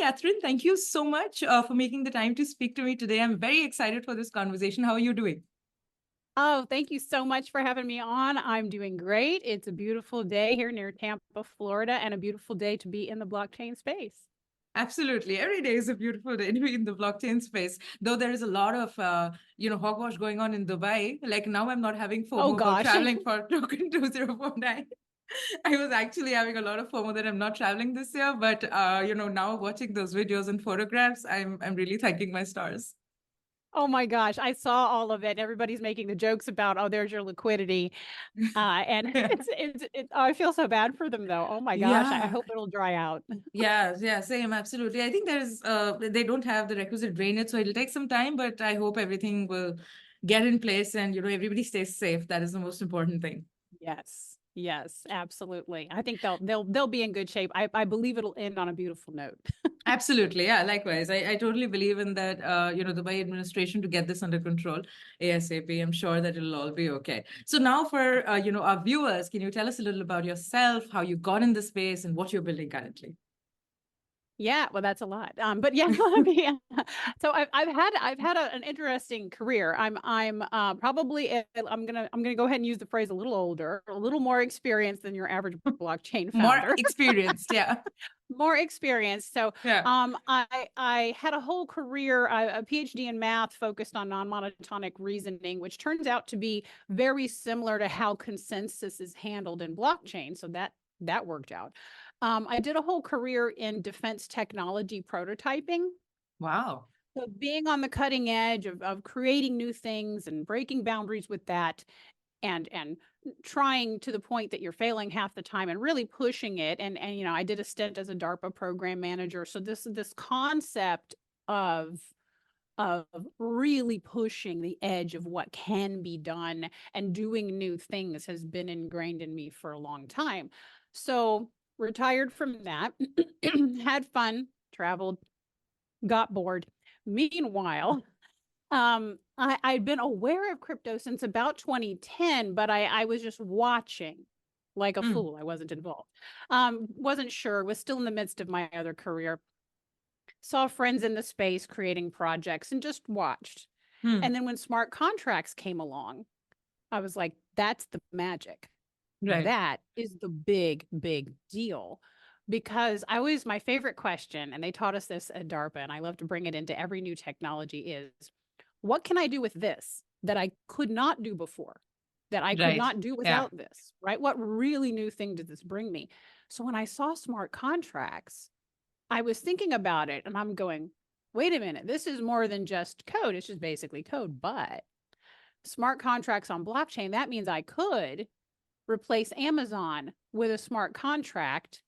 Kathryn. Thank you so much for making the time to speak to me today. I'm very excited for this conversation. How are you doing? Oh, thank you so much for having me on. I'm doing great. It's a beautiful day here near Tampa, Florida, and a beautiful day to be in the blockchain space. Absolutely. Every day is a beautiful day to be in the blockchain space, though there is a lot of, hogwash going on in Dubai. Like now I'm not having Oh FOMO about gosh. traveling for token 2049. I was actually having a lot of FOMO that I'm not traveling this year, but now watching those videos and photographs, I'm really thanking my stars. Oh my gosh. I saw all of it. Everybody's making the jokes about, oh, there's your liquidity. And I feel so bad for them though. Oh my gosh. I Yeah. hope it'll dry out. Yeah, same, absolutely. I think they don't have the requisite drainage, so it'll take some time, but I hope everything will get in place and everybody stays safe. That is the most important thing. Yes. Yes, absolutely. I think they'll be in good shape. I believe it'll end on a beautiful note. Absolutely, yeah, likewise. I totally believe in that the Dubai administration to get this under control ASAP. I'm sure that it'll all be okay. So now for our viewers, can you tell us a little about yourself, how you got in the space and what you're building currently? Yeah, well, that's a lot. But yeah, let me. So I've had an interesting career. I'm probably I'm gonna go ahead and use the phrase a little older, a little more experienced than your average blockchain More founder. experienced, yeah. More experienced. So Yeah. I had a whole career, a PhD in math focused on non-monotonic reasoning, which turns out to be very similar to how consensus is handled in blockchain. So that worked out. I did a whole career in defense technology prototyping. Wow. So being on the cutting edge of creating new things and breaking boundaries with that and trying to the point that you're failing half the time and really pushing it. And I did a stint as a DARPA program manager. So this concept of really pushing the edge of what can be done and doing new things has been ingrained in me for a long time. So retired from that, had fun, traveled, got bored. Meanwhile, I'd been aware of crypto since about 2010, but I was just watching like a Mm. fool. I wasn't involved. Wasn't sure, was still in the midst of my other career. Saw friends in the space creating projects and just watched. Mm. And then when smart contracts came along, I was like, that's the magic. Right. That is the big, big deal. Because my favorite question, and they taught us this at DARPA, and I love to bring it into every new technology is, what can I do with this that I could not do before, that I could Right. not do Yeah. without this, right? What really new thing did this bring me? So when I saw smart contracts, I was thinking about it and I'm going, wait a minute, this is more than just code. It's just basically code, but smart contracts on blockchain, that means I could replace Amazon with a smart contract,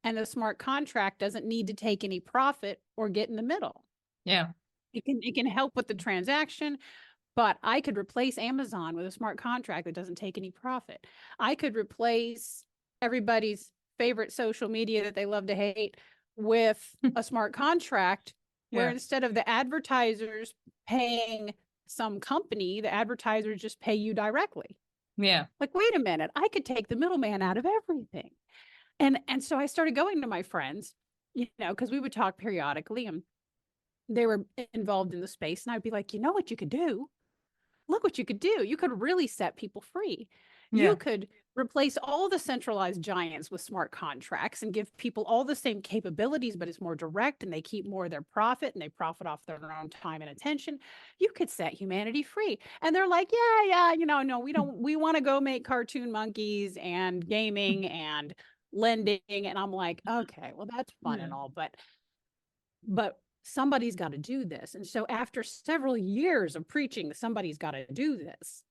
and the smart contract doesn't need to take any profit or get in the middle. Yeah. It can help with the transaction, but I could replace Amazon with a smart contract that doesn't take any profit. I could replace everybody's favorite social media that they love to hate with a smart contract where Yeah. instead of the advertisers paying some company, the advertisers just pay you directly. Yeah. Like, wait a minute, I could take the middleman out of everything. And so I started going to my friends, because we would talk periodically and they were involved in the space. And I'd be like, you know what you could do? Look what you could do. You could really set people free. You Yeah. could replace all the centralized giants with smart contracts and give people all the same capabilities, but it's more direct and they keep more of their profit and they profit off their own time and attention. You could set humanity free. And they're like, yeah, no, we want to go make cartoon monkeys and gaming and lending. And I'm like, okay, well, that's fun Yeah. and all, but somebody's got to do this. And so after several years of preaching, somebody's got to do this.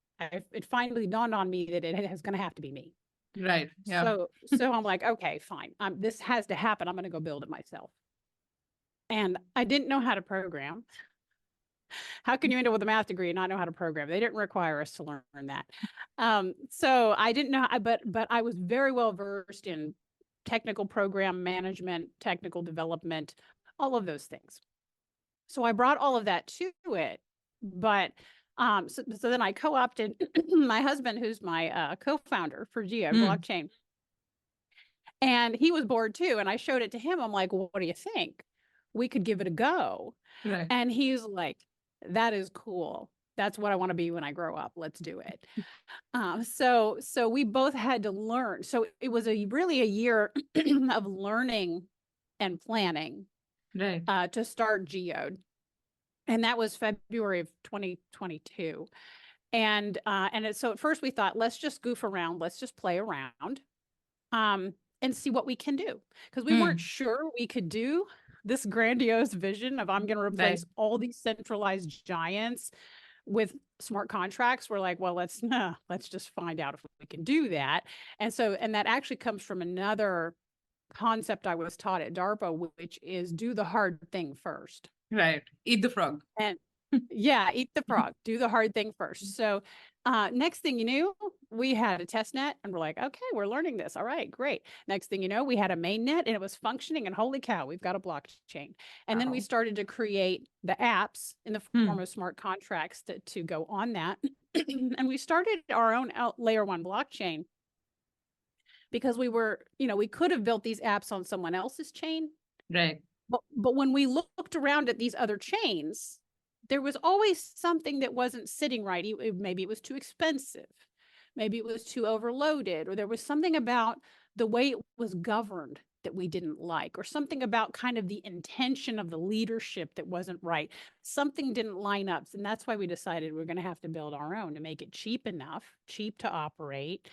It finally dawned on me that it is going to have to be me. Right. Yeah. So I'm like, okay, fine. This has to happen. I'm going to go build it myself. And I didn't know how to program. How can you end up with a math degree and not know how to program? They didn't require us to learn that. So I didn't know, but I was very well versed in technical program management, technical development, all of those things. So I brought all of that to it, but so then I co-opted my husband, who's my co-founder for Geode Mm. Blockchain, and he was bored too. And I showed it to him. I'm like, well, what do you think? we could give it a go. Right. And he's like, that is cool. That's what I want to be when I grow up. Let's do it. So we both had to learn. So it was really a year of learning and planning Right. to start Geode. And that was February of 2022. So at first we thought, let's just goof around, let's just play around, and see what we can do. Because we weren't sure we could do this grandiose vision of I'm going to replace all these centralized giants with smart contracts. We're like, well, let's just find out if we can do that. And that actually comes from another concept I was taught at DARPA, which is do the hard thing first. Right. Eat the frog. And yeah, eat the frog, do the hard thing first. So next thing you knew, we had a test net and we're like, okay, we're learning this. All right, great. Next thing you know, we had a main net and it was functioning, and holy cow, we've got a blockchain. And then we started to create the apps in the form of smart contracts to go on that. And we started our own layer 1 blockchain because we could have built these apps on someone else's chain. Right. But when we looked around at these other chains, there was always something that wasn't sitting right. Maybe it was too expensive. Maybe it was too overloaded, or there was something about the way it was governed that we didn't like, or something about kind of the intention of the leadership that wasn't right. Something didn't line up. And that's why we decided we're going to have to build our own to make it cheap enough, cheap to operate,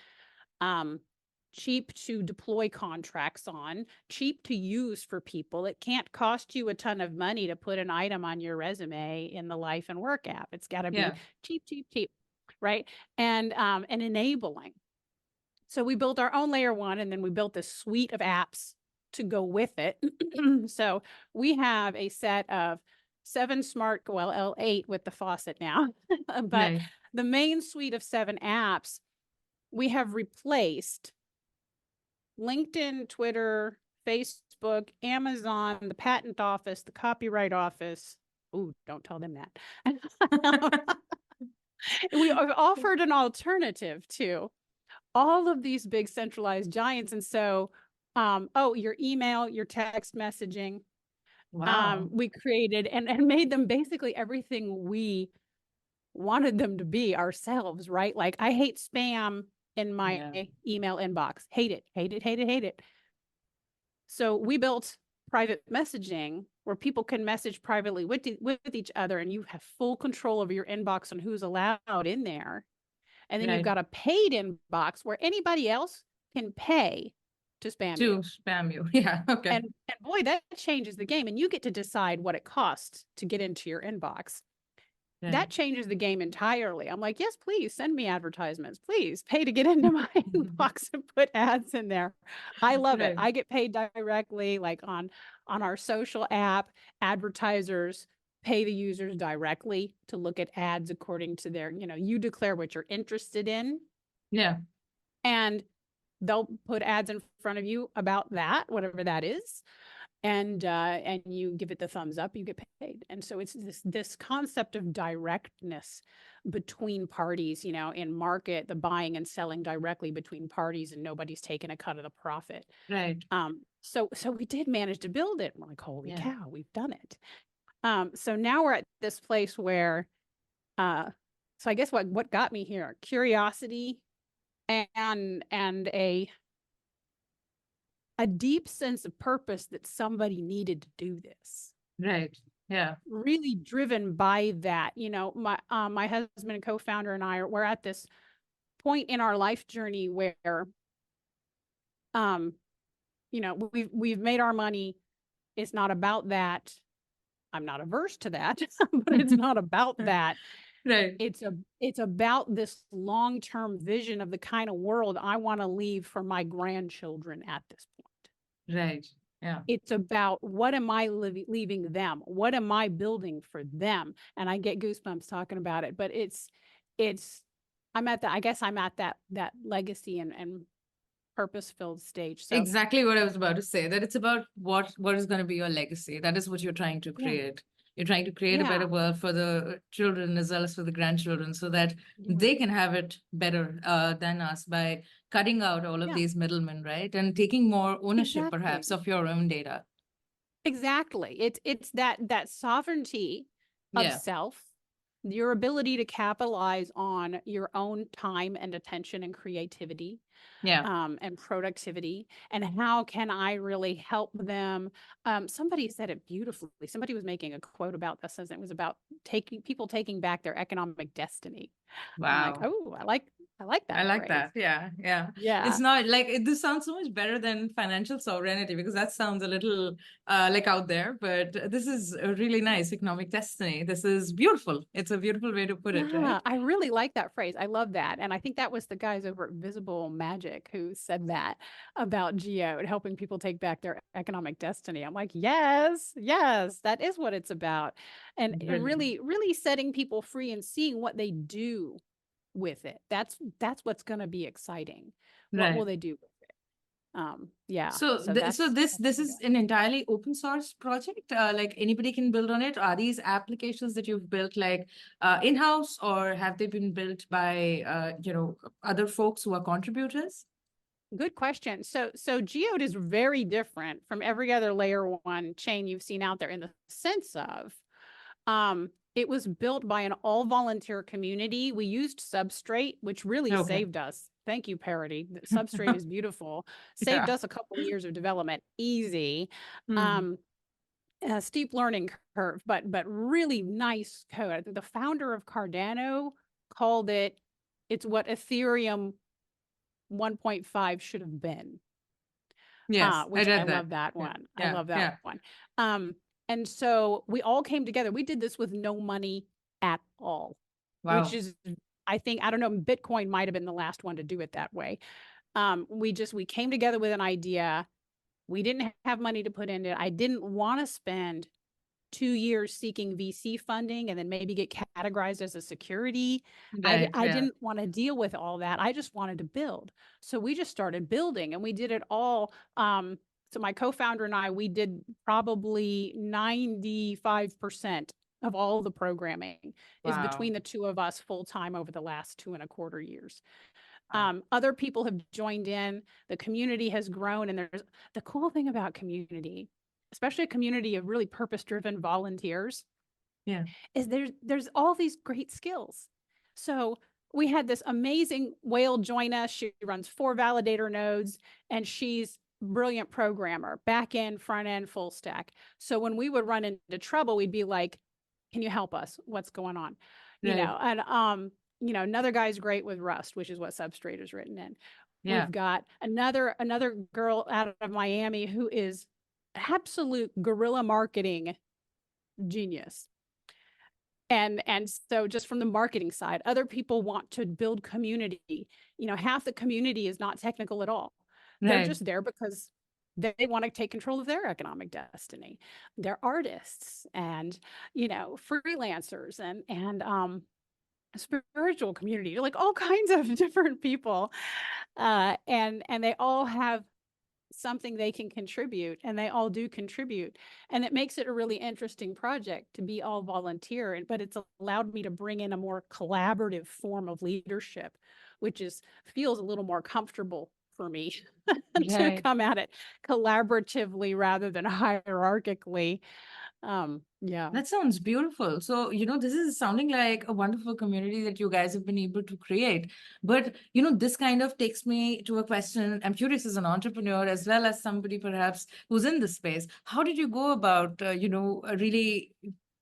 cheap to deploy contracts on, cheap to use for people. It can't cost you a ton of money to put an item on your resume in the Life and Work app. It's got to be cheap, right? And enabling. So we built our own layer 1, and then we built this suite of apps to go with it. So we have a set of 7 smart, well, 8 with the faucet now, but the main suite of 7 apps we have replaced LinkedIn, Twitter, Facebook, Amazon, the patent office, the copyright office. Ooh, don't tell them that. We have offered an alternative to all of these big centralized giants. And so, your email, your text messaging, we created and made them basically everything we wanted them to be ourselves, right? Like, I hate spam in my email inbox. Hate it. So we built private messaging where people can message privately with each other, and you have full control over your inbox and who's allowed in there. And then you've got a paid inbox where anybody else can pay to spam you. Yeah. Okay. And boy, that changes the game. And you get to decide what it costs to get into your inbox. That changes the game entirely. I'm like, yes, please send me advertisements. Please pay to get into my inbox and put ads in there. I love it. I get paid directly, like on our social app. Advertisers pay the users directly to look at ads according to their, you declare what you're interested in. Yeah. And they'll put ads in front of you about that, whatever that is. And you give it the thumbs up, you get paid. And so it's this concept of directness between parties, in market, the buying and selling directly between parties, and nobody's taking a cut of the profit. Right. So we did manage to build it. We're like, holy cow, we've done it. So now we're at this place where, so I guess what got me here, curiosity and a deep sense of purpose that somebody needed to do this. Right. Yeah. Really driven by that. My husband and co-founder and we're at this point in our life journey where, we've made our money. It's not about that. I'm not averse to that, but it's not about that. Right. It's about this long-term vision of the kind of world I want to leave for my grandchildren at this point. Right. Yeah. It's about what am I leaving them? What am I building for them? And I get goosebumps talking about it, but I'm at that legacy and purpose-filled stage. So exactly what I was about to say, that it's about what is going to be your legacy. That is what you're trying to create. You're trying to create a better world for the children as well as for the grandchildren, so that they can have it better than us by cutting out all of these middlemen, right? And taking more ownership, perhaps, of your own data. Exactly. It's that sovereignty of Yeah. self, your ability to capitalize on your own time and attention and creativity, Yeah. and productivity, and how can I really help them? Somebody said it beautifully. Somebody was making a quote about this, as it was about taking back their economic destiny. I'm like, Wow. oh, I like I that like phrase. that. Yeah, yeah. It's Yeah. not like this sounds so much better than financial sovereignty because that sounds a little like out there, but this is a really nice economic destiny. This is beautiful. It's a beautiful way to put it, Yeah, right? I really like that phrase. I love that. And I think that was the guys over at Visible Magic who said that about Geode, helping people take back their economic destiny. I'm like, yes, yes, that is what it's about. And Brilliant. really, really setting people free and seeing what they do with it. That's what's going to be exciting. What will Right. they do? Yeah. So, So so that's what this we're is doing. an entirely open source project. Like anybody can build on it. Are these applications that you've built like in house, or have they been built by other folks who are contributors? Good question. So Geode is very different from every other layer one chain you've seen out there in the sense of it was built by an all volunteer community. We used Substrate, which really Okay. saved us. Thank you, Parity. Substrate is beautiful. Saved Yeah. us a couple of years of development. Easy. Hmm. Um, a steep learning curve, but really nice code. I think the founder of Cardano called it's what Ethereum 1.5 should have been, Yes, I which I read that. love that Yeah, one. I yeah, love that yeah. one. And so we all came together. We did this with no money at all, which Wow. is, I think, I don't know, Bitcoin might have been the last one to do it that way. We came together with an idea. We didn't have money to put into it. I didn't want to spend 2 years seeking VC funding and then maybe get categorized as a security. Right, I yeah. didn't want to deal with all that. I just wanted to build. So we just started building and we did it all. So my co-founder and I, we did probably 95% of all the programming is Wow. between the two of us full time over the last 2.25 years. Wow. Other people have joined in. The community has grown, and there's the cool thing about community, especially a community of really purpose-driven volunteers, Yeah. is there's all these great skills. So we had this amazing whale join us. She runs 4 validator nodes, and she's brilliant programmer, back end, front end, full stack. So when we would run into trouble, we'd be like, "Can you help us? What's going on?" Right. And another guy's great with Rust, which is what Substrate is written in. Yeah. We've got another girl out of Miami who is absolute guerrilla marketing genius. And so just from the marketing side, other people want to build community. Half the community is not technical at all. They're Right. just there because they want to take control of their economic destiny. They're artists and freelancers and spiritual community, like all kinds of different people, and they all have something they can contribute, and they all do contribute, and it makes it a really interesting project to be all volunteer. But it's allowed me to bring in a more collaborative form of leadership, which feels a little more comfortable for me to Right. come at it collaboratively rather than hierarchically. Yeah. That sounds beautiful. So, this is sounding like a wonderful community that you guys have been able to create. But, this kind of takes me to a question. I'm curious as an entrepreneur, as well as somebody perhaps who's in this space. How did you go about, really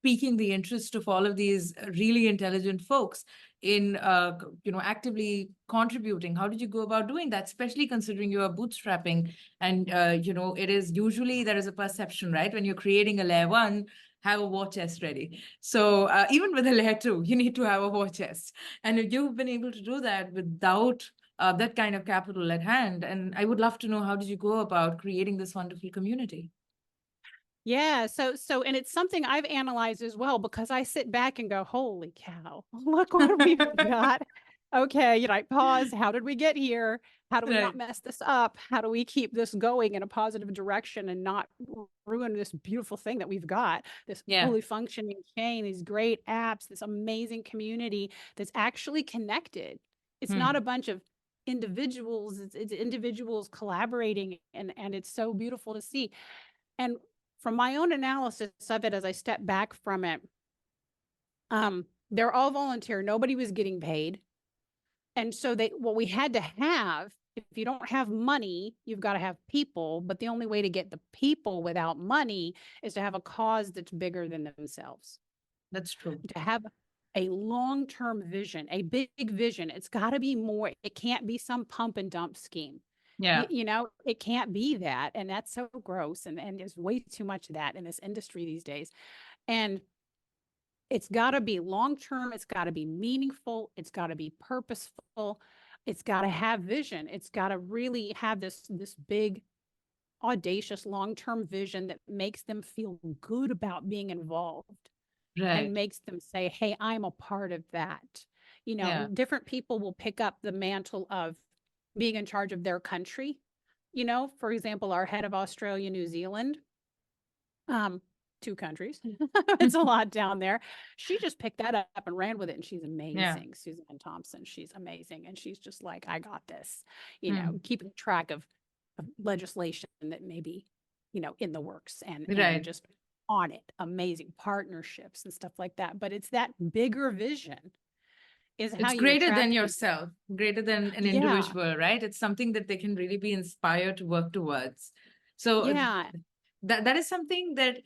piquing the interest of all of these really intelligent folks in, actively contributing? How did you go about doing that, especially considering you are bootstrapping? And, it is usually there is a perception, right? When you're creating a layer one, have a war chest ready. So even with a layer two, you need to have a war chest. And if you've been able to do that without that kind of capital at hand, and I would love to know, how did you go about creating this wonderful community? Yeah, and it's something I've analyzed as well, because I sit back and go, "Holy cow, look what we've got." Okay, I pause. How did we get here? How do we not Right. mess this up? How do we keep this going in a positive direction and not ruin this beautiful thing that we've got? This Yeah. fully functioning chain, these great apps, this amazing community that's actually connected. It's not Hmm. a bunch of individuals, it's individuals collaborating, and it's so beautiful to see. And from my own analysis of it, as I step back from it, they're all volunteer. Nobody was getting paid. And so what we had to have, if you don't have money, you've got to have people. But the only way to get the people without money is to have a cause that's bigger than themselves. That's true. To have a long-term vision, a big vision. It's got to be more. It can't be some pump and dump scheme. Yeah. You know, it can't be that. And that's so gross. And there's way too much of that in this industry these days. And it's got to be long-term. It's got to be meaningful. It's got to be purposeful. It's got to have vision. It's got to really have this big, audacious, long-term vision that makes them feel good about being involved. Right. And makes them say, hey, I'm a part of that. You know, Yeah. different people will pick up the mantle of being in charge of their country. You know, for example, our head of Australia, New Zealand, 2 countries. It's a lot down there. She just picked that up and ran with it. And she's amazing. Yeah. Suzanne Thompson, she's amazing. And she's just like, I got this, you know, keeping track of legislation that may be, you know, in the works and just on it. Amazing partnerships and stuff like that. But it's that bigger vision is how It's you greater attract than people. yourself, greater than an individual, right? It's something that they can really be inspired to work towards. So that is something that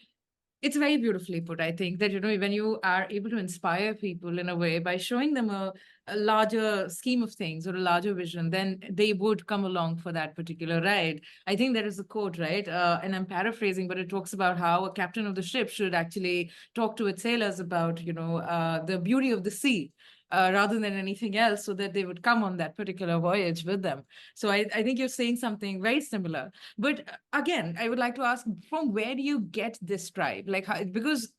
it's very beautifully put. I think that, you know, when you are able to inspire people in a way by showing them a larger scheme of things or a larger vision, then they would come along for that particular ride. I think there is a quote, right? And I'm paraphrasing, but it talks about how a captain of the ship should actually talk to its sailors about, you know, the beauty of the sea. Rather than anything else, so that they would come on that particular voyage with them. So I think you're saying something very similar. But again, I would like to ask, from where do you get this tribe? Like, because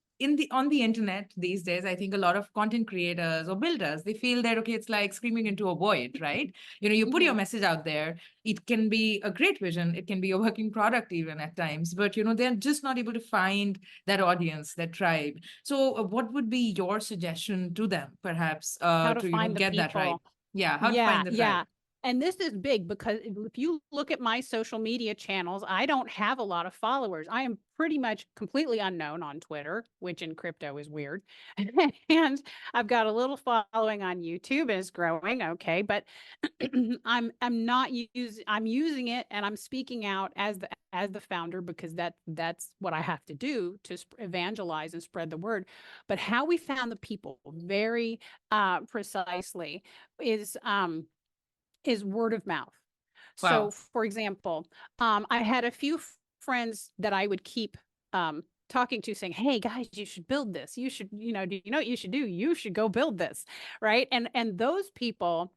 on the internet these days, I think a lot of content creators or builders, they feel that, okay, it's like screaming into a void, right? You know, you put your message out there. It can be a great vision. It can be a working product even at times, but, you know, they're just not able to find that audience, that tribe. So what would be your suggestion to them, perhaps, how to to, you know, find the get that right? people. Yeah, how to find the tribe. And this is big because if you look at my social media channels, I don't have a lot of followers. I am pretty much completely unknown on Twitter, which in crypto is weird. And I've got a little following on YouTube, and it's growing. Okay. But I'm using it and I'm speaking out as the founder, because that's what I have to do to evangelize and spread the word. But how we found the people very precisely is word of mouth. Wow. So, for example, I had a few friends that I would keep talking to, saying, hey guys, you should build this. You should, you know, do you know what you should do? You should go build this. Right. And those people,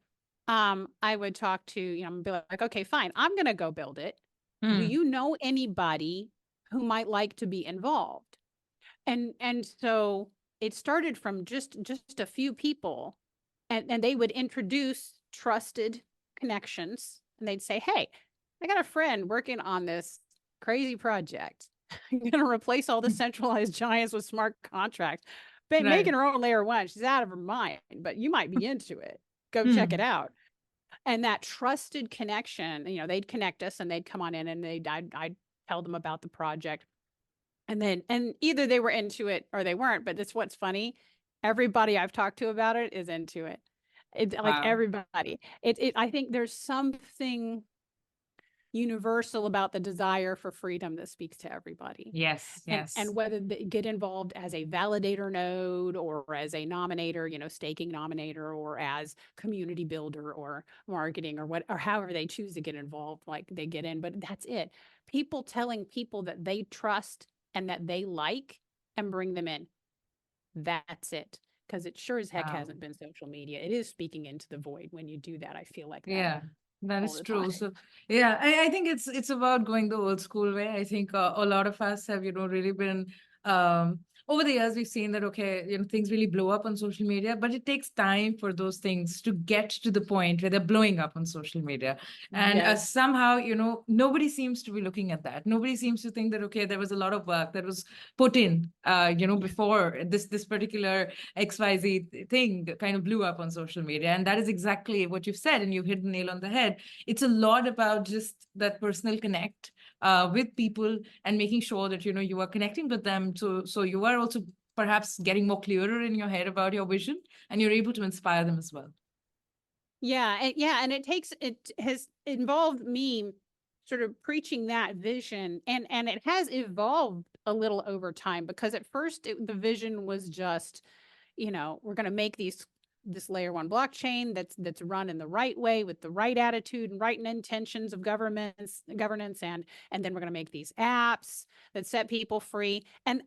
I would talk to, you know, be like, okay, fine, I'm going to go build it. Do you know anybody who might like to be involved? And so it started from just a few people, and they would introduce trusted connections, and they'd say, hey, I got a friend working on this crazy project. I'm going to replace all the centralized giants with smart contracts. But making her own layer 1, she's out of her mind, but you might be into it. Go check it out. And that trusted connection, you know, they'd connect us and they'd come on in, and I'd tell them about the project. And either they were into it or they weren't. But it's what's funny. Everybody I've talked to about it is into it. It's like everybody. I think there's something universal about the desire for freedom that speaks to everybody. Yes. And whether they get involved as a validator node or as a nominator, you know, staking nominator, or as community builder or marketing or however they choose to get involved, like they get in. But that's it. People telling people that they trust and that they like and bring them in. That's it. Because it sure as heck hasn't been social media. It is speaking into the void when you do that. I feel like that. Yeah, that is true. So yeah, I think it's about going the old school way. I think a lot of us have, you know, really been over the years, we've seen that, okay, you know, things really blow up on social media, but it takes time for those things to get to the point where they're blowing up on social media. And somehow, you know, nobody seems to be looking at that. Nobody seems to think that, okay, there was a lot of work that was put in, you know, before this particular XYZ thing kind of blew up on social media. And that is exactly what you've said, and you've hit the nail on the head. It's a lot about just that personal connect with people and making sure that, you are connecting with them. So you are also perhaps getting more clearer in your head about your vision, and you're able to inspire them as well. Yeah, and it has involved me sort of preaching that vision, and it has evolved a little over time, because at first the vision was just, we're going to make this layer one blockchain that's run in the right way with the right attitude and right intentions of governance, and then we're going to make these apps that set people free. And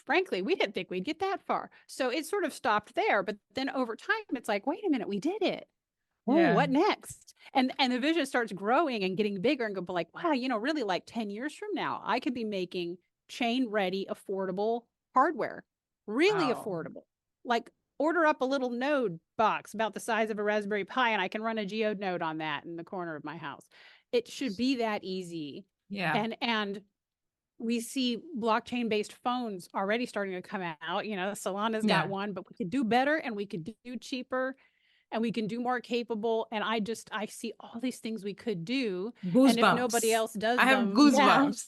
frankly, we didn't think we'd get that far. So it sort of stopped there. But then over time, it's like, wait a minute, we did it. Oh, Yeah. what next? And the vision starts growing and getting bigger, and go like, wow, really like 10 years from now, I could be making chain ready, affordable hardware, really Wow. affordable. Like, order up a little node box about the size of a Raspberry Pi, and I can run a Geode node on that in the corner of my house. It should be that easy. Yeah. And we see blockchain-based phones already starting to come out. Solana's got one, but we could do better, and we could do cheaper, and we can do more capable. And I see all these things we could do. Goosebumps. And if nobody else does I have them, goosebumps.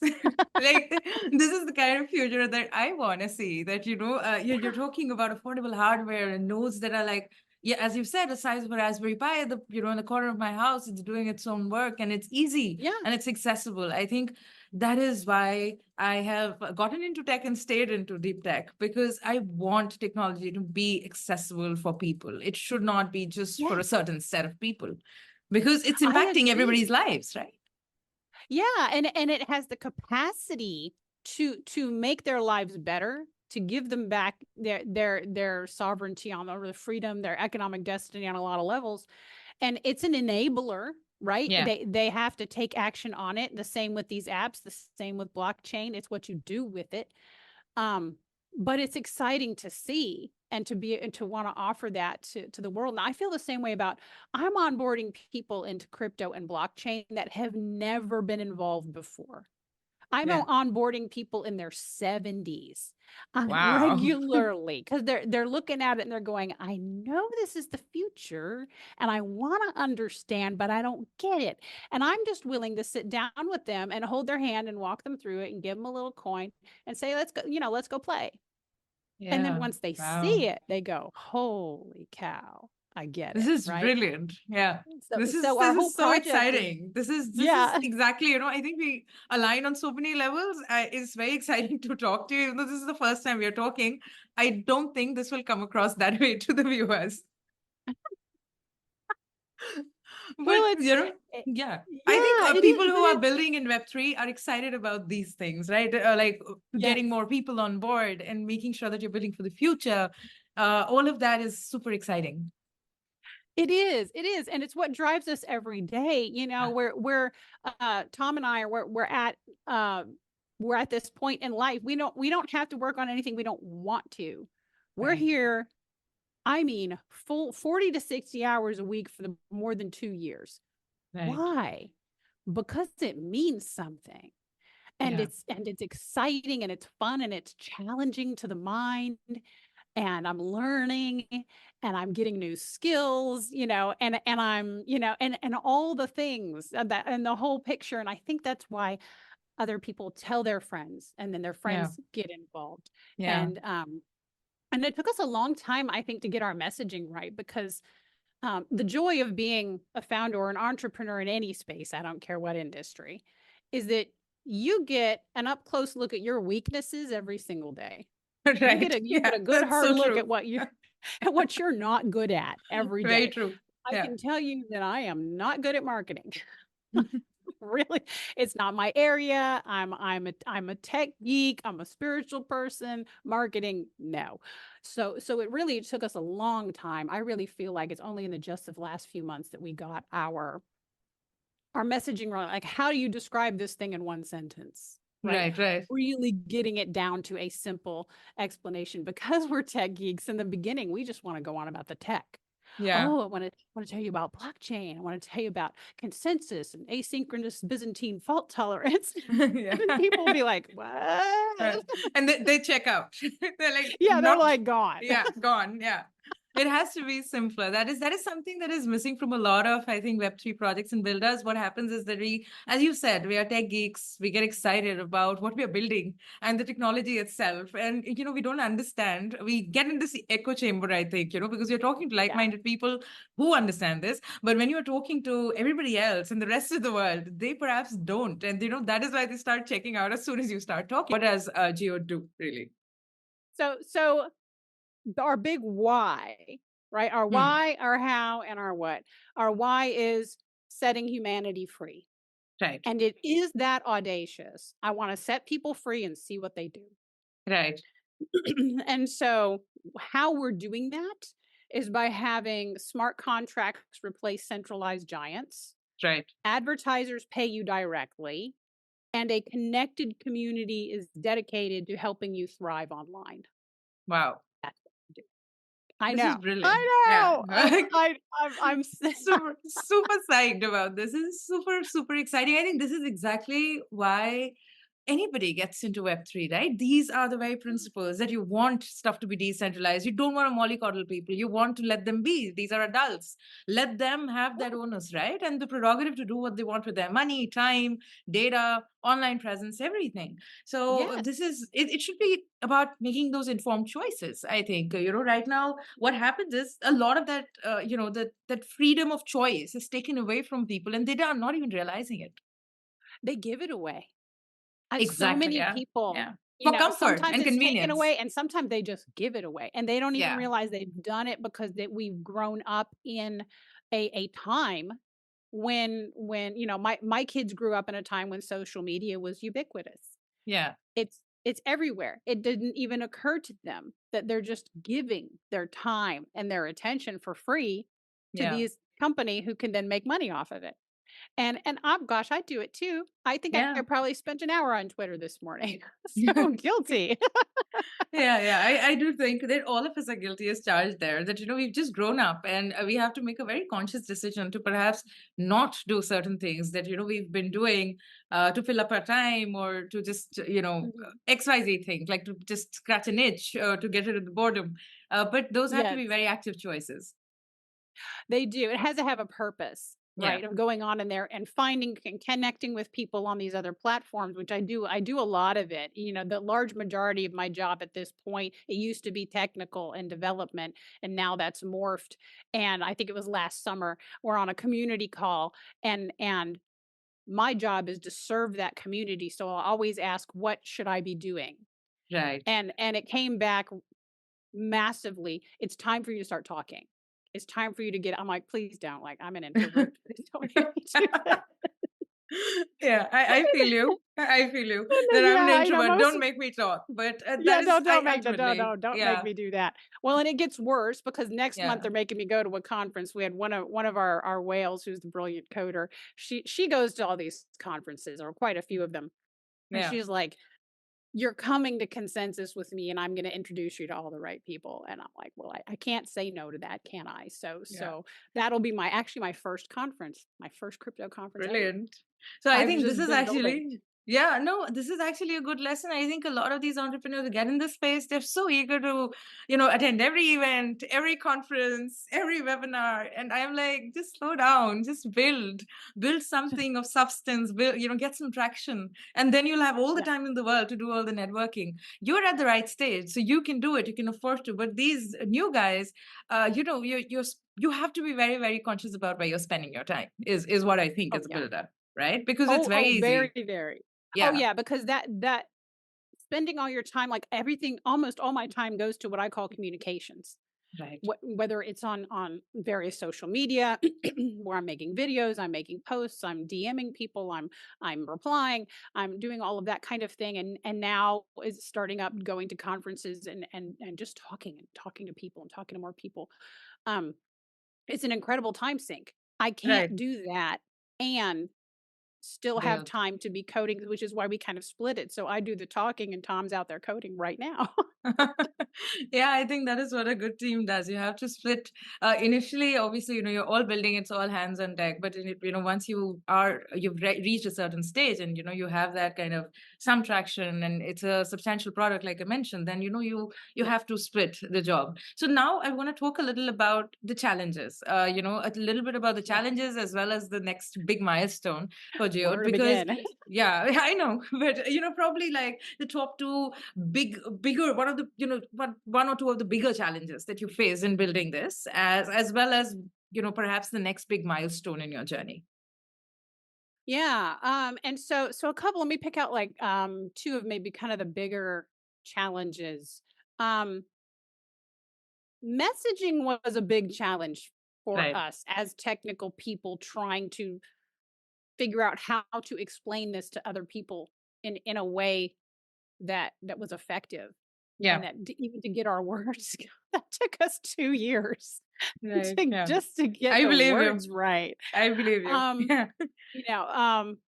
Like, this is the kind of future that I want to see, that, you're talking about affordable hardware and nodes that are like, yeah, as you said, the size of a Raspberry Pi, in the corner of my house, it's doing its own work, and it's easy, and it's accessible. I think that is why I have gotten into tech and stayed into deep tech, because I want technology to be accessible for people. It should not be just for a certain set of people, because it's impacting everybody's lives, right? Yeah, and it has the capacity to make their lives better, to give them back their sovereignty on, or the freedom, their economic destiny on a lot of levels. And it's an enabler, right? Yeah. They have to take action on it. The same with these apps, the same with blockchain. It's what you do with it. But it's exciting to see, and to want to offer that to the world. And I feel the same way about, I'm onboarding people into crypto and blockchain that have never been involved before. I'm onboarding people in their 70s regularly, because they're looking at it and they're going, I know this is the future and I want to understand, but I don't get it. And I'm just willing to sit down with them and hold their hand and walk them through it and give them a little coin and say, let's go play. Yeah. And then once they see it, they go, holy cow, I get it. This is right? Brilliant. Yeah. This is so exciting. This is exactly, I think we align on so many levels. It's very exciting to talk to you. Even though this is the first time we are talking, I don't think this will come across that way to the viewers. But, I think people who are building in Web3 are excited about these things, right? Like getting more people on board and making sure that you're building for the future. All of that is super exciting. It is, and it's what drives us every day. We're Tom and I are we're at this point in life. We don't have to work on anything we don't want to. We're here, I mean, full 40 to 60 hours a week for more than 2 years. Why? Because it means something. And it's exciting, and it's fun, and it's challenging to the mind. And I'm learning, and I'm getting new skills, and I'm, and all the things and the whole picture. And I think that's why other people tell their friends, and then their friends get involved. And it took us a long time, I think, to get our messaging right, because the joy of being a founder or an entrepreneur in any space, I don't care what industry, is that you get an up close look at your weaknesses every single day. Right. You get a good hard look at what you're not good at every day. Very true. I can tell you that I am not good at marketing. Really, it's not my area. I'm a tech geek. I'm a spiritual person. Marketing, no. So it really took us a long time. I really feel like it's only in the just of the last few months that we got our messaging wrong. Like, how do you describe this thing in one sentence? Right. Really getting it down to a simple explanation, because we're tech geeks in the beginning. We just want to go on about the tech. Oh, I want to tell you about blockchain. I want to tell you about consensus and asynchronous Byzantine fault tolerance. And people will be like, what? And they check out. They're like, they're like, gone. Gone. Yeah. It has to be simpler. That is something that is missing from a lot of, I think, Web3 projects and builders. What happens is that we, as you said, we are tech geeks. We get excited about what we are building and the technology itself. And we don't understand. We get in this echo chamber, I think, because you're talking to Yeah. like-minded people who understand this. But when you're talking to everybody else and the rest of the world, they perhaps don't. And that is why they start checking out as soon as you start talking. What does Geode do, really? So our big why, right? Our Hmm. why, our how, and our what. Our why is setting humanity free. Right. And it is that audacious. I want to set people free and see what they do. Right. And so, how we're doing that is by having smart contracts replace centralized giants, Right. advertisers pay you directly, and a connected community is dedicated to helping you thrive online. Wow. That's what we do. I This is know. brilliant. I Yeah. know. I'm Super, super psyched about this. This is super, super exciting. I think this is exactly why anybody gets into Web3, right? These are the very principles that you want stuff to be decentralized. You don't want to mollycoddle people. You want to let them be. These are adults. Let them have that onus, right? And the prerogative to do what they want with their money, time, data, online presence, everything. So Yes. it should be about making those informed choices, I think. Right now, what happens is a lot of that, that freedom of choice is taken away from people and they are not even realizing it. They give it away. So Exactly. many Yeah. people, Yeah. For comfort sometimes and it's taken convenience. away and sometimes they just give it away and they don't even Yeah. realize they've done it because that we've grown up in a time when my kids grew up in a time when social media was ubiquitous. Yeah. It's everywhere. It didn't even occur to them that they're just giving their time and their attention for free to Yeah. these company who can then make money off of it. And I'm gosh, I do it too. I think I Yeah. probably spent an hour on Twitter this morning. So guilty. Yeah, yeah, I do think that all of us are guilty as charged there. That we've just grown up, and we have to make a very conscious decision to perhaps not do certain things that we've been doing to fill up our time, or to just Mhm. XYZ things, like to just scratch an itch to get rid of the boredom. But those have to Yes, be very active choices. they do. It has to have a purpose, Yeah, right? Of going on in there and finding and connecting with people on these other platforms, which I do. I do a lot of it. The large majority of my job at this point, it used to be technical and development, and now that's morphed. And I think it was last summer, we're on a community call and my job is to serve that community. So I'll always ask, what should I be doing? right. And it came back massively. It's time for you to start talking. It's time for you to get I'm like, please don't. Like, I'm an introvert. Please don't make me do that. Yeah, I feel you. I feel you And that then, I'm an yeah, introvert. most Don't make me talk. But that yeah, is, no, I don't make that. No, ultimately, no, don't make yeah, me do that. Well, and it gets worse because next month yeah, they're making me go to a conference. We had one of our whales who's the brilliant coder. She goes to all these conferences or quite a few of them. And yeah, she's like, you're coming to consensus with me and I'm going to introduce you to all the right people. And I'm like, well, I can't say no to that, can I? So, yeah. so that'll be my first conference, my first crypto conference ever. Brilliant. So I I've think this just is been building. actually, yeah, no, this is actually a good lesson. I think a lot of these entrepreneurs who get in this space, they're so eager to, attend every event, every conference, every webinar. And I'm like, just slow down, just build something of substance, build, get some traction. And then you'll have all the Yeah. time in the world to do all the networking. You're at the right stage. So you can do it. You can afford to. But these new guys, you have to be very, very conscious about where you're spending your time is what I think Oh as a yeah. builder, right? Because it's very Very, easy. very. Oh Yeah, yeah. Because that spending all your time, like everything, almost all my time goes to what I call communications. right. Whether it's on various social media where I'm making videos, I'm making posts, I'm DMing people, I'm replying, I'm doing all of that kind of thing, and now is starting up going to conferences and just talking to people and talking to more people. Um, it's an incredible time sink. I Right. can't do that and still have build. time to be coding, which is why we kind of split it. So I do the talking and Tom's out there coding right now. Yeah, I think that is what a good team does. You have to split. Initially, obviously, you're all building. It's all hands on deck. But once you've reached a certain stage, and you have that kind of some traction, and it's a substantial product, like I mentioned. Then you Yeah. have to split the job. So now I want to talk a little about the challenges. A little bit about the Yeah. challenges as well as the next big milestone for Where Geode, to because begin? yeah, I know, but probably like the top two bigger one of the one or two of the bigger challenges that you face in building this, as well as perhaps the next big milestone in your journey. Yeah. And so a couple, let me pick out like two of maybe kind of the bigger challenges. Um, Messaging was a big challenge for Right. us as technical people trying to figure out how to explain this to other people in a way that was effective and Yeah. that even to get our words that took us 2 years Right. to Yeah. just to get I the believe you. words right. I believe you. Um, Yeah. you know, um,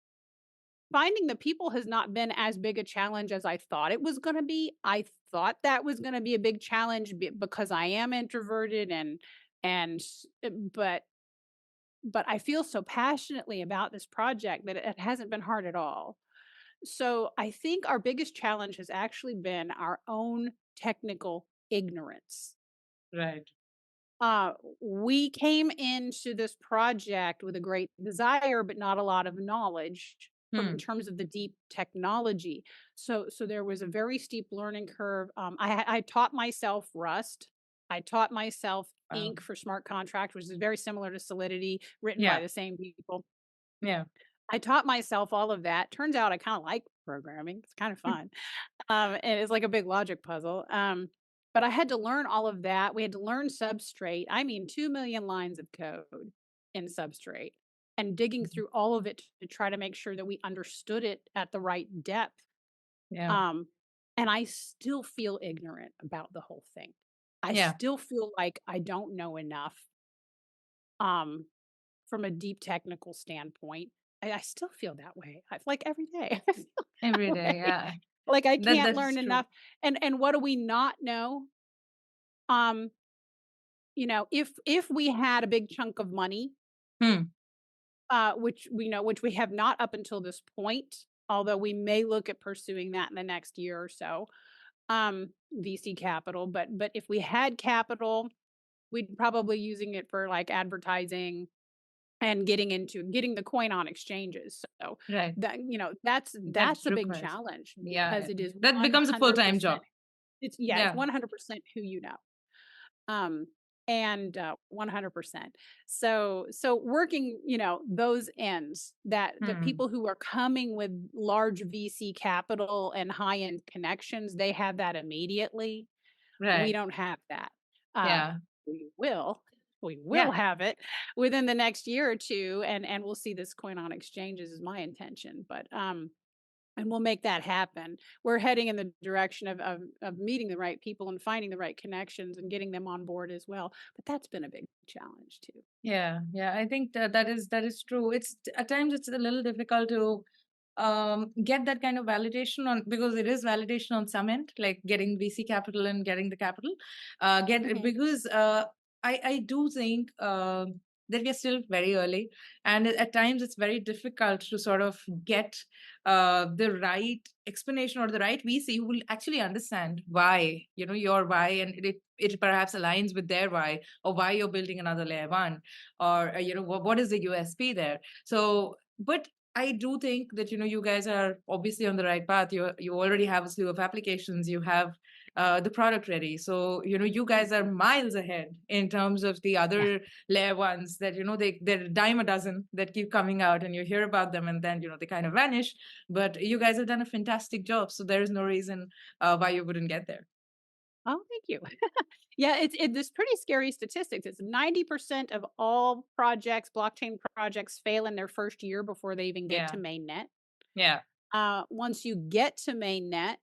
Finding the people has not been as big a challenge as I thought it was going to be. I thought that was going to be a big challenge because I am introverted but I feel so passionately about this project that it hasn't been hard at all. So I think our biggest challenge has actually been our own technical ignorance. Right. Uh, we came into this project with a great desire, but not a lot of knowledge from in Hmm. terms of the deep technology. So there was a very steep learning curve. I taught myself Rust. I taught myself Wow. Ink for smart contract, which is very similar to Solidity, written by Yeah. the same people. Yeah. I taught myself all of that. Turns out I kind of like programming. It's kind of fun. And it's like a big logic puzzle. But I had to learn all of that. We had to learn Substrate. I mean, 2 million lines of code in Substrate and digging Mhm. through all of it to try to make sure that we understood it at the right depth. Yeah. Um, and I still feel ignorant about the whole thing. I Yeah. still feel like I don't know enough um, from a deep technical standpoint. I still feel that way. I like every day. I feel Every that day. way. Yeah. Like I That can't is learn true. enough. And what do we not know? Um, if we had a big chunk of money, Hmm. which we know, which we have not up until this point, although we may look at pursuing that in the next year or so, VC capital. But if we had capital, we'd probably using it for like advertising and getting the coin on exchanges. So Right. That that's a big requires. challenge Yeah. because it is That becomes a full time 100%. job. It's Yeah. 100% who you know. Um, and 100%. So working, those ends that Hmm. people who are coming with large VC capital and high end connections, they have that immediately. We Right. don't have that. Uh, Yeah. we will. We will Yeah. have it within the next year or two, and we'll see this coin on exchanges is my intention. But and we'll make that happen. We're heading in the direction of meeting the right people and finding the right connections and getting them on board as well. But that's been a big challenge too. Yeah, yeah, I think that is true. It's at times it's a little difficult to get that kind of validation on, because it is validation on some end, like getting VC capital and getting the capital. Get Mhm. because I do think that we are still very early, and at times it's very difficult to sort of get the right explanation or the right VC who will actually understand why your why, and it perhaps aligns with their why, or why you're building another layer one, or what is the USP there. So, but I do think that you guys are obviously on the right path. You already have a slew of applications. You have the product ready. So you guys are Mhm. miles ahead in terms of the Yeah. other layer ones that they're a dime a dozen that keep coming out, and you hear about them, and then they kind of vanish. But you guys have done a fantastic job. So there is no reason why you wouldn't get there. Oh, thank you. Yeah, it's pretty scary statistics. It's 90% of all projects, blockchain projects, fail in their first year before they even get to Yeah, mainnet. yeah, Once you get to mainnet,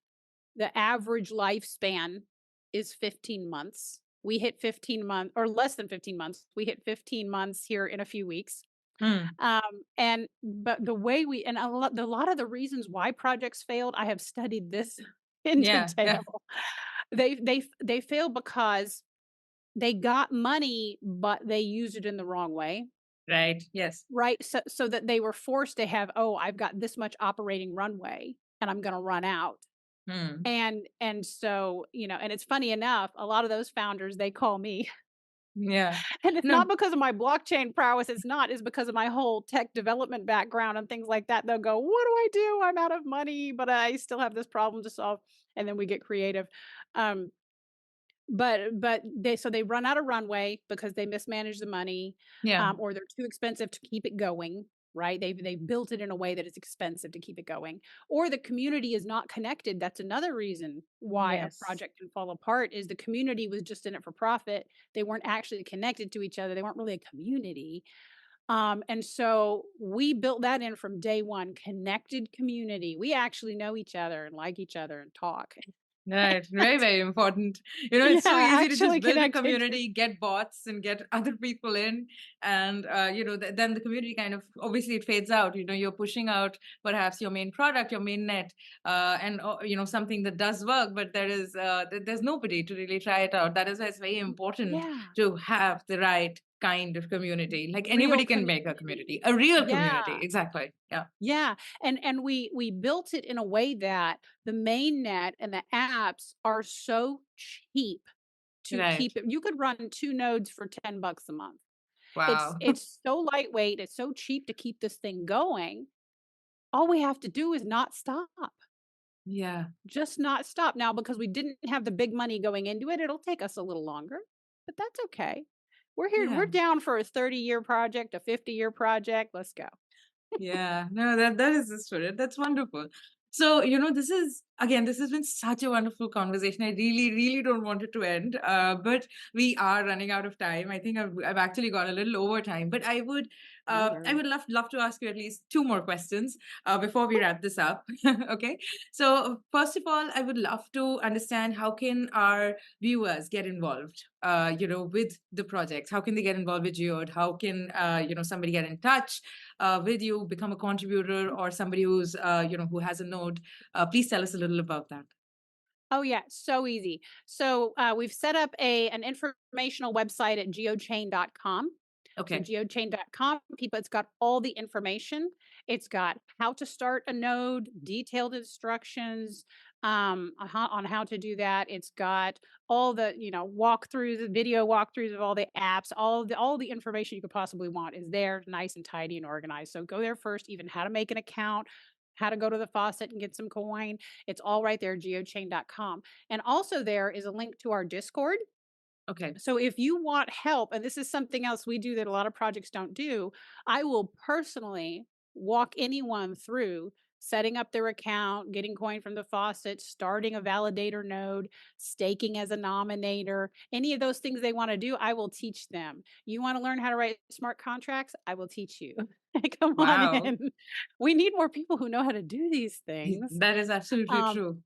the average lifespan is 15 months. We hit 15 months or less than 15 months. We hit 15 months here in a few weeks. Mm. But the way we and a lot of the reasons why projects failed, I have studied this in Yeah. Yeah. detail. They failed because they got money, but they used it in the wrong way. Right. Yes. Right? So that they were forced to have, "Oh, I've got this much operating runway and I'm gonna run out." Mm. And so, and it's funny enough, a lot of those founders, they call me. Yeah. And it's No. not because of my blockchain prowess, it's because of my whole tech development background and things like that. They'll go, "What do I do? I'm out of money, but I still have this problem to solve." And then we get creative. Um, but they run out of runway because they mismanage the money, Yeah. or they're too expensive to keep it going, right? They've built it in a way that it's expensive to keep it going, or the community is not connected. That's another reason why a Yes. project can fall apart is the community was just in it for profit. They weren't actually connected to each other. They weren't really a community. And so we built that in from day one, connected community. We actually know each other and like each other and talk. Right. Very, very important. Yeah, It's so easy to just actually build a connected. community, get bots and get other people in. And, then the community kind of, obviously it fades out. You're pushing out perhaps your main product, your main net, something that does work, but there's nobody to really try it out. That is why it's very important Yeah. to have the right kind of community. Like Real anybody can make a community, community. a real Yeah, community. Exactly. Yeah. yeah, and we built it in a way that the main net and the apps are so cheap to Right. keep it. You could run 2 nodes for $10 a month. It's Wow. it's so lightweight, it's so cheap to keep this thing going. All we have to do is not stop. Yeah. Just not stop. Now, because we didn't have the big money going into it, it'll take us a little longer, but that's okay. We're here. Yeah. We're down for a 30-year project, a 50-year project. Let's go. Yeah, no, that is the spirit. That's wonderful. So, this has been such a wonderful conversation. I really, really don't want it to end. But we are running out of time. I think I've actually gone a little over time. But No I worries. would love to ask you at least two more questions before we wrap this up. Okay. So, first of all, I would love to understand how can our viewers get involved, with the projects? How can they get involved with Geode? How can, somebody get in touch with you, become a contributor, or somebody who has a node? Please tell us a little about that. Oh yeah, so easy. So we've set up an informational website at geochain.com. So Okay. geochain.com, people, it's got all the information. It's got how to start a node, detailed instructions on how to do that. It's got all the walkthroughs, the video walkthroughs of all the apps, all the information you could possibly want is there, nice and tidy and organized. So go there first, even how to make an account, how to go to the faucet and get some coin. It's all right there, geochain.com. And also there is a link to our Discord. Okay. So if you want help, and this is something else we do that a lot of projects don't do, I will personally walk anyone through setting up their account, getting coin from the faucet, starting a validator node, staking as a nominator, any of those things they want to do, I will teach them. You want to learn how to write smart contracts? I will teach you. Come on Wow. in. We need more people who know how to do these things. That is absolutely Um, true.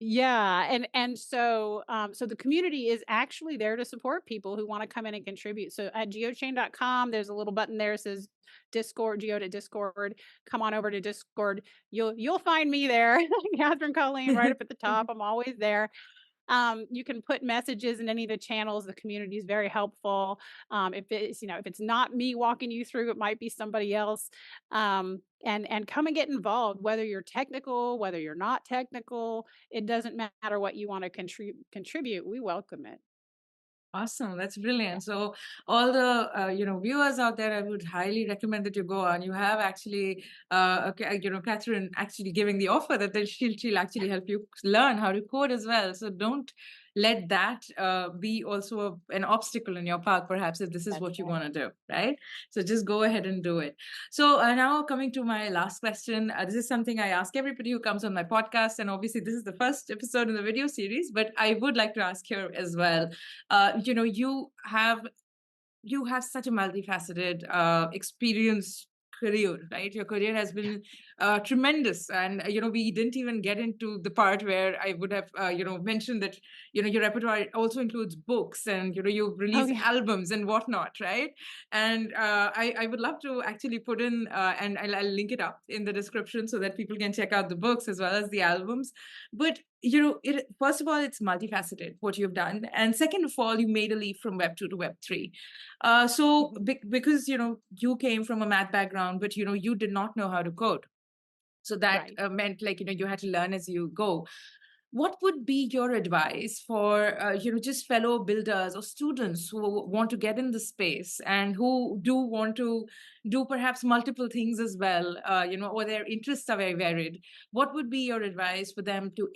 yeah, so the community is actually there to support people who want to come in and contribute. So at geochain.com, there's a little button there that says Discord, Geode Discord. Come on over to Discord. You'll find me there. Kathryn Colleen right up at the top. I'm always there. You can put messages in any of the channels. The community is very helpful. If it's not me walking you through, it might be somebody else. And come and get involved, whether you're technical, whether you're not technical, it doesn't matter what you want to contribute. We welcome it. Awesome. That's Yeah, brilliant. So all the viewers out there, I would highly recommend that you go on. You have actually Kathryn actually giving the offer that she'll actually help you learn how to code as well. So don't let that be also an obstacle in your path, perhaps, if this is that's what you right. want to do, right? So just go ahead and do it. So now coming to my last question. This is something I ask everybody who comes on my podcast, and obviously this is the first episode in the video series, but I would like to ask here as well. You have such a multifaceted experience career, right? Your career has been tremendous. And, we didn't even get into the part where I would have, mentioned that, your repertoire also includes books and, you've Oh released yeah. albums and whatnot, right? And I would love to actually put in, and I'll link it up in the description so that people can check out the books as well as the albums. But first of all, it's multifaceted what you've done, and second of all, you made a leap from Web 2 to Web 3. So because you came from a math background, but you did not know how to code, so that Right. meant like you had to learn as you go. What would be your advice for just fellow builders or students who want to get in the space and who do want to do perhaps multiple things as well, or their interests are very varied? What would be your advice for them to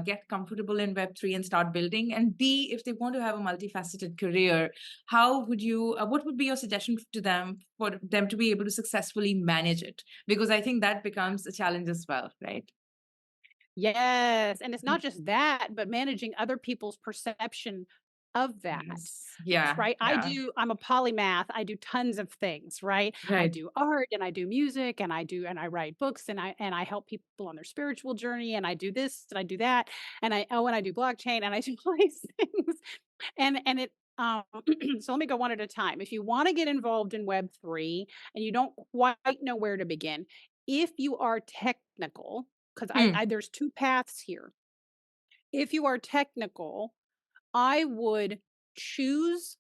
get comfortable in Web3 and start building, and B, if they want to have a multifaceted career, how would you what would be your suggestion to them for them to be able to successfully manage it? Because I think that becomes a challenge as well, right? Yes, and it's not just that, but managing other people's perception of that. Yes. Yeah. Right? Yeah. I'm a polymath. I do tons of things, right? I Right. do art and I do music and I write books and I help people on their spiritual journey and I do this and I do that and I do blockchain and I do all these things. And it so let me go one at a time. If you want to get involved in Web3 and you don't quite know where to begin, if you are technical, because Hmm. there's two paths here. If you are technical, I would choose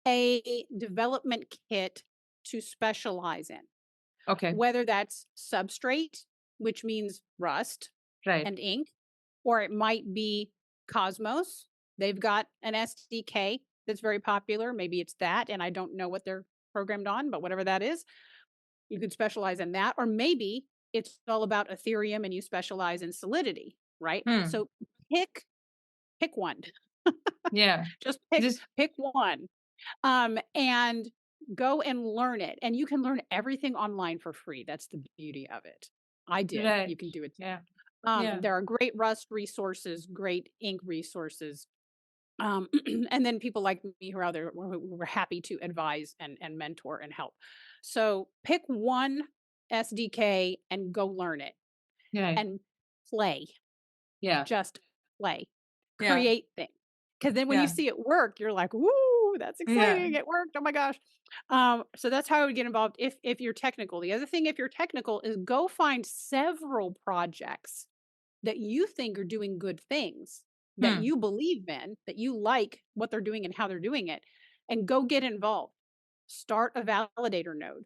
a development kit to specialize in, Okay. whether that's substrate, which means Rust Right. and ink, or it might be Cosmos. They've got an SDK that's very popular. Maybe it's that, and I don't know what they're programmed on, but whatever that is, you could specialize in that. Or maybe it's all about Ethereum and you specialize in Solidity, right? Hmm. So pick one. Yeah. Just Just pick one. And go and learn it. And you can learn everything online for free. That's the beauty of it. I did. right. You can do it. Yeah. Yeah. There are great Rust resources, great ink resources. Um, and then people like me who are out there who are happy to advise and mentor and help. So pick one SDK and go learn it Right. and play. Yeah. Just play, Yeah. create things. Because then when you Yeah. see it work, you're like, "Woo, that's Yeah. exciting! It worked! Oh my gosh!" So that's how I would get involved if you're technical. The other thing, if you're technical, is go find several projects that you think are doing good things, that Hmm. you believe in, that you like what they're doing and how they're doing it, and go get involved. Start a validator node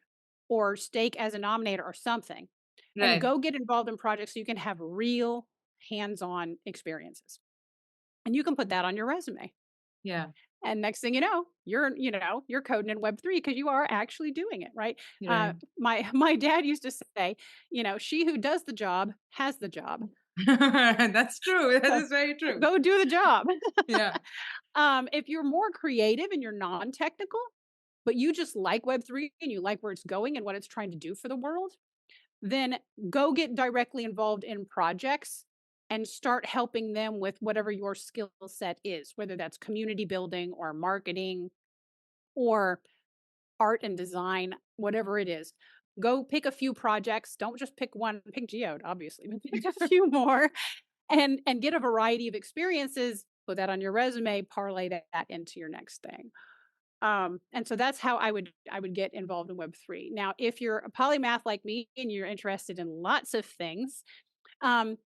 or stake as a nominator or something, and Right. go get involved in projects so you can have real hands-on experiences. And you can put that on your resume. Yeah. And next thing you know, you're coding in Web3 because you are actually doing it, right? Right. My dad used to say, she who does the job has the job. That's true. That So is very true. go do the job. Yeah. If you're more creative and you're non-technical, but you just like Web3 and you like where it's going and what it's trying to do for the world, then go get directly involved in projects and start helping them with whatever your skill set is, whether that's community building or marketing or art and design, whatever it is. Go pick a few projects. Don't just pick one, pick Geode, obviously, but pick a few more and get a variety of experiences. Put that on your resume, parlay that into your next thing. And so that's how I would get involved in Web3. Now, if you're a polymath like me and you're interested in lots of things, um,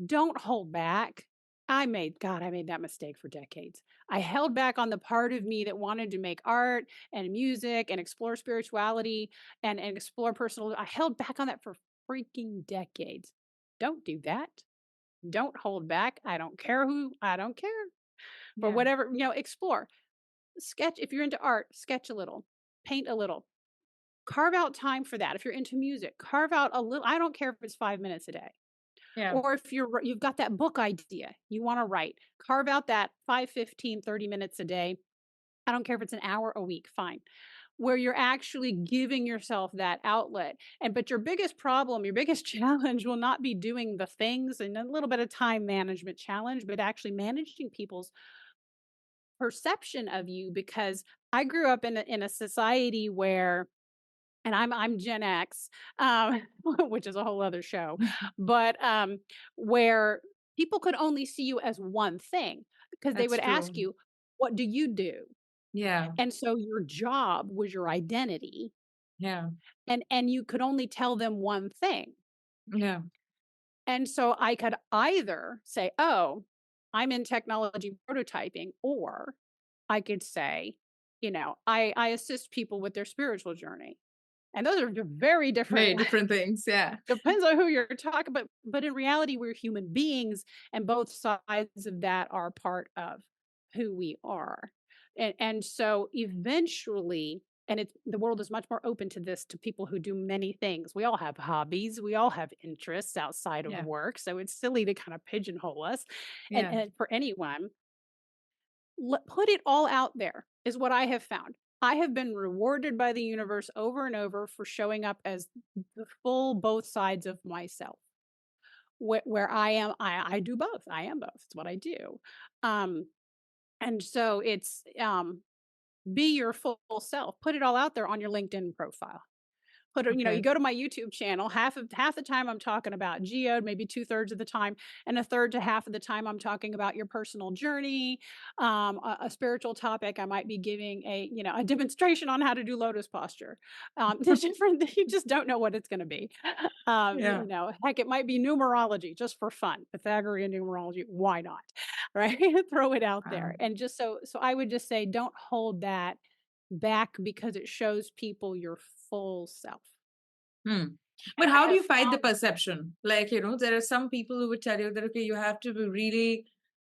don't hold back. I made that mistake for decades. I held back on the part of me that wanted to make art and music and explore spirituality and explore personal. I held back on that for freaking decades. Don't do that. Don't hold back. I don't care. For Yeah. whatever, explore. Sketch. If you're into art, sketch a little, paint a little, carve out time for that. If you're into music, carve out a little. I don't care if it's 5 minutes a day. Yeah. Or if you've got that book idea you want to write, carve out that 5, 15, 30 minutes a day. I don't care if it's an hour a week, fine. Where you're actually giving yourself that outlet. But your biggest problem, your biggest challenge will not be doing the things and a little bit of time management challenge, but actually managing people's perception of you, because I grew up in a society where and I'm Gen X, which is a whole other show, but where people could only see you as one thing because they That's would ask true. you, "What do you do?" Yeah. And so your job was your identity, Yeah. and you could only tell them one thing. Yeah. And so I could either say, "Oh, I'm in technology prototyping," or I could say, I assist people with their spiritual journey. And those are very different. Very different things. Yeah. Depends on who you're talking about, but in reality, we're human beings, and both sides of that are part of who we are. And so eventually, and it's the world is much more open to this, to people who do many things. We all have hobbies, we all have interests outside of Yeah. work. So it's silly to kind of pigeonhole us. And, Yeah. and for anyone, put it all out there is what I have found. I have been rewarded by the universe over and over for showing up as the full both sides of myself. Where I am, I do both. I am both. It's what I do. Um, and so it's be your full self. Put it all out there on your LinkedIn profile. You Okay. go to my YouTube channel, half the time I'm talking about Geode, maybe 2/3 of the time, and a third to half of the time I'm talking about your personal journey, a spiritual topic. I might be giving a demonstration on how to do lotus posture. There's different. You just don't know what it's going to be. Yeah. Heck, it might be numerology just for fun. Pythagorean numerology, why not? Right? Throw it out there, Wow. and just so I would just say, don't hold that back because it shows people your full self. Hmm. And But I how do have you fight the found perception? Like, there are some people who would tell you that, okay, you have to be really,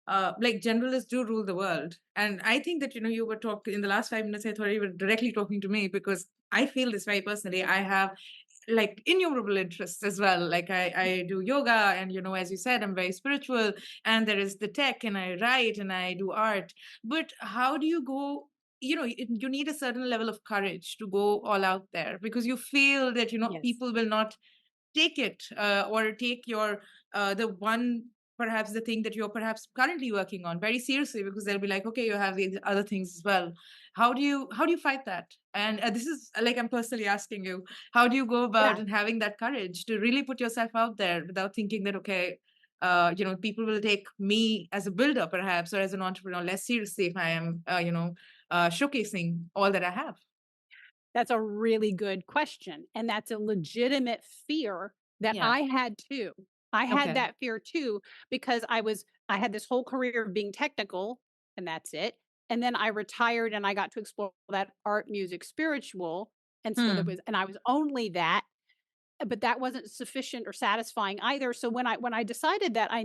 like generalists do rule the world. And I think that, you were talking in the last 5 minutes, I thought you were directly talking to me because I feel this way personally. I have like innumerable interests as well. Like I do yoga and, as you said, I'm very spiritual and there is the tech and I write and I do art. But how do you go? You need a certain level of courage to go all out there because you feel that yes. people will not take it or take your the one perhaps the thing that you're perhaps currently working on very seriously because they'll be like, okay, you have these other things as well. How do you fight that? And this is like I'm personally asking you, how do you go about Yeah, and having that courage to really put yourself out there without thinking that, okay, people will take me as a builder perhaps or as an entrepreneur less seriously if I am showcasing all that I have. that's a really good question, and that's a legitimate fear that Yeah. I had too. I had Okay. that fear too because I had this whole career of being technical, and that's it, and then I retired and I got to explore that art, music, spiritual, and so Hmm. I was only that, but that wasn't sufficient or satisfying either. So when I decided that I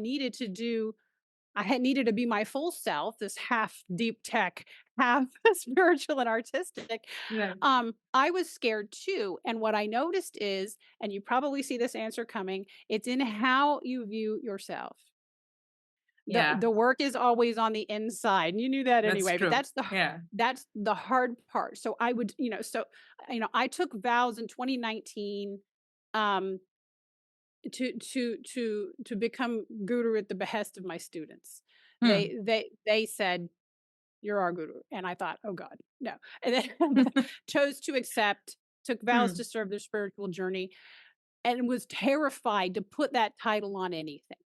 had needed to be my full self, this half deep tech, half spiritual and artistic. Right. I was scared too. And what I noticed is, and you probably see this answer coming, it's in how you view yourself. Yeah. The work is always on the inside. And you knew that That's anyway, but true. Yeah. that's the hard part. So I would, I took vows in 2019 um to become guru at the behest of my students. Hmm. They said, "You're our guru," and I thought, "Oh God, no," and then chose to accept, took vows to Hmm. serve their spiritual journey, and was terrified to put that title on anything.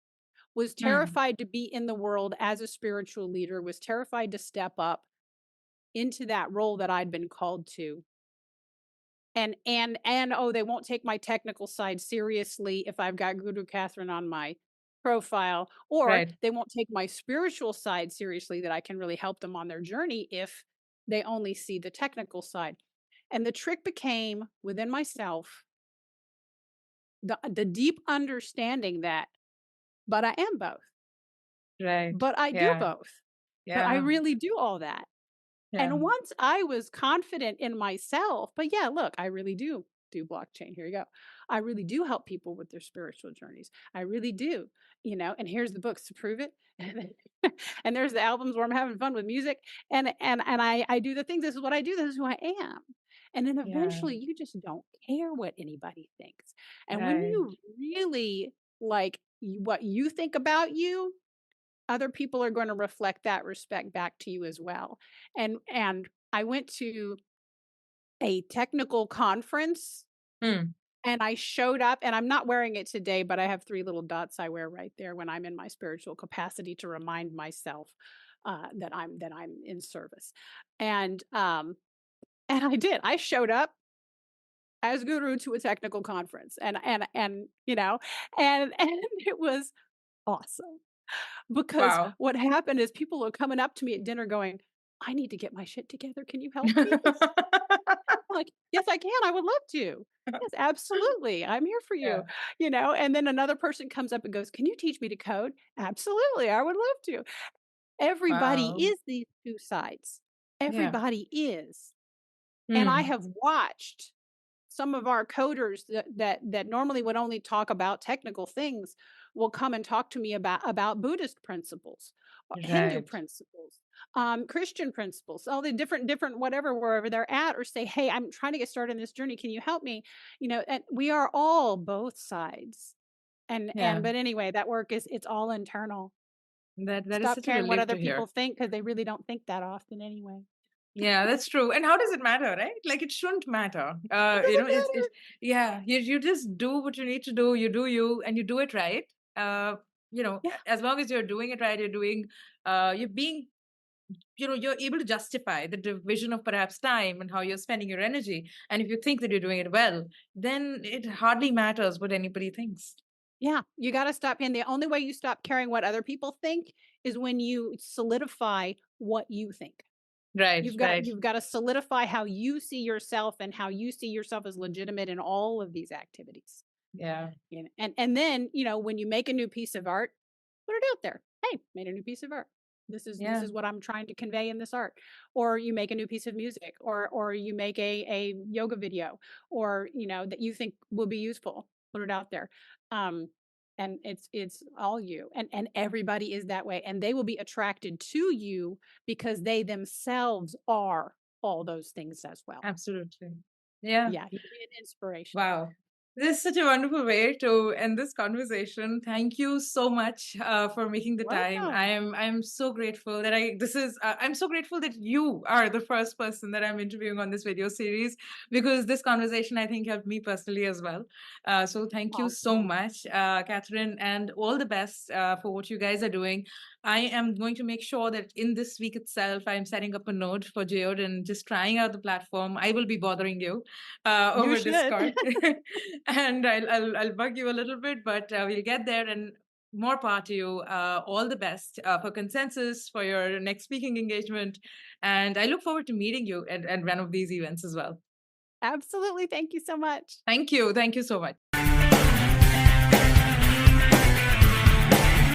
Was Hmm. terrified to be in the world as a spiritual leader. Was terrified to step up into that role that I'd been called to. And oh, they won't take my technical side seriously if I've got Guru Kathryn on my profile, or Right. they won't take my spiritual side seriously, that I can really help them on their journey if they only see the technical side. And the trick became within myself the deep understanding that, but I am both, Right. but I do Yeah. both, but I Yeah. really do all that. Yeah. And once I was confident in myself, but yeah, look, I really do blockchain. Here you go. I really do help people with their spiritual journeys. I really do, and here's the books to prove it. And there's the albums where I'm having fun with music. And I do the things. This is what I do. This is who I am. And then Yeah. eventually you just don't care what anybody thinks. And when Right. you really like what you think about you, other people are going to reflect that respect back to you as well. And I went to a technical conference, Hmm. and I showed up, and I'm not wearing it today, but I have 3 little dots I wear right there when I'm in my spiritual capacity to remind myself, that I'm in service. And, um, and I did. I showed up as guru to a technical conference, and, and it was awesome, because Wow. what happened is people are coming up to me at dinner going, "I need to get my shit together. Can you help me?" I'm like, "Yes, I can. I would love to. Yes, absolutely. I'm here for Yeah. you." And then another person comes up and goes, "Can you teach me to code?" "Absolutely. I would love to." Everybody Wow. is these 2 sides. Yeah. Everybody is. And I Hmm. have watched some of our coders that normally would only talk about technical things will come and talk to me about Buddhist principles, or Hindu Right. principles, Christian principles, all the different whatever wherever they're at, or say, "Hey, I'm trying to get started in this journey. Can you help me?" And we are all both sides. And Yeah. but anyway, that work is it's all internal. That is Stop such a caring what relief other to people hear. think, because they really don't think that often anyway. Yeah, that's true. And how does it matter, right? Like it shouldn't matter. It doesn't It's matter. yeah, you just do what you need to do, you do you and you do it right. Yeah. As long as you're doing it right, you're being, you're able to justify the division of perhaps time and how you're spending your energy. And if you think that you're doing it well, then it hardly matters what anybody thinks. Yeah, you gotta stop, and the only way you stop caring what other people think is when you solidify what you think. Right, right. You've gotta solidify how you see yourself and how you see yourself as legitimate in all of these activities. Yeah, And then, when you make a new piece of art, put it out there. Hey, made a new piece of art. This yeah, is what I'm trying to convey in this art. Or you make a new piece of music, or you make a yoga video, or that you think will be useful. Put it out there. Um and it's all you. And everybody is that way. And they will be attracted to you because they themselves are all those things as well. absolutely. Yeah. Yeah, you'll be an inspiration. Wow. This is such a wonderful way to end this conversation. Thank you so much for making the time. Welcome. I'm so grateful that I'm so grateful that you are the first person that I'm interviewing on this video series, because this conversation I think helped me personally as well. So thank you so Awesome. much, Kathryn, and all the best for what you guys are doing. I am going to make sure that in this week itself, I'm setting up a node for Geode and just trying out the platform. I will be bothering you You over should. Discord, and I'll bug you a little bit, but we'll get there. And more power to you. All the best for consensus for your next speaking engagement, and I look forward to meeting you at one of these events as well. Absolutely. Thank you so much. Thank you so much.